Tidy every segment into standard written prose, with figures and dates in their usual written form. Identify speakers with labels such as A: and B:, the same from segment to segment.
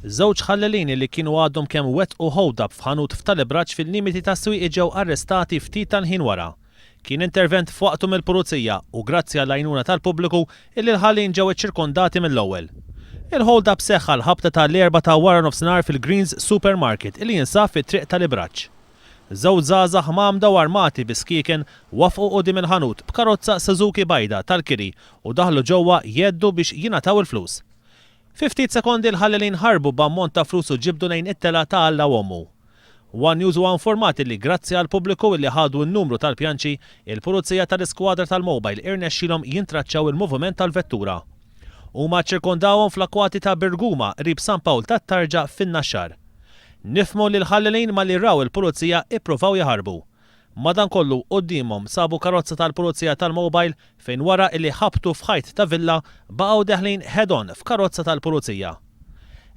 A: Żewġ ħallelini li kienu għadhom kemm wettqu hold-up f'ħanut f'Talibraċ fil-limiti tas-swieq ġew arrestati ftit tal-ħin wara. Kien intervent f'waqtu mill-pulizija u grazzi għall-għajnuna tal-pubbliku illi l-ħallin ġew iċċirkondati mill-ewwel. Il-hold-up seħħa l-ħabta tal-4 ta' wara nofsinhar fil-Greens Supermarket illi jinsab fit-triq tal-Ibraċ. Żewġ żgħażagħ m'għamda u armati biskieken wafqu quddiem il-ħanut b'karozza Suzuki bajda tal-kiri u daħlu ġewwa jeddu biex jingħataw il-flus. Fi ftit sekondi l-ħallelin ħarbu b'ammont ta' flus u ġibdu lejn it-tela ta' Alla ommu. One News huwa informati li grazzi għal pubbliku li ħadu n-numru tal-pjanċi, il-pulizija tal-iskwadra tal-mobile irnexxilhom jintraċċaw il-moviment tal-vettura. Huma ċirkondawhom fl-akwati ta' Birguma qrib San Pawl tat-Tarġa fin-Naxxar. Nifhmu li l-ħallelin ma li raw il-pulizija ippruvaw jaħarbu. Madankollu qudiemhom sabu karozza tal-pulizija tal-mobile fejn wara illi ħabtu f'ħajt ta' villa baqgħu deħlin head-on f'karozza tal-pulizija.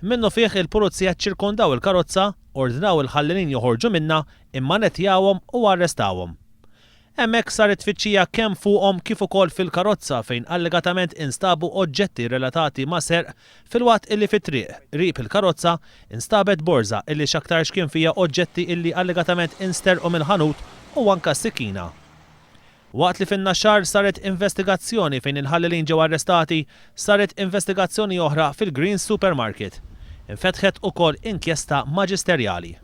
A: Minnu fih il-pulizija ċirkondaw il-karozza, ordnaw il-ħallelin joħorġu minna imma netjawhom u arrestawhom. Hemmhekk saret tfittxija kemm fuqhom kif ukoll fil-karozza fejn allegatament instabu oġġetti relatati ma' serq filwaqt illi fit-triq qrib il-karozza instabet borża illi x'aktarx kien fiha oġġetti illi allegatament insterqu mill-ħanut u anke sikkina. Waqt li fin-Naxxar saret investigazzjoni fejn il-ħallelin ġew arrestati, saret investigazzjoni oħra fil-Greens Supermarket. Infetħet ukoll inkjesta maġisterjali.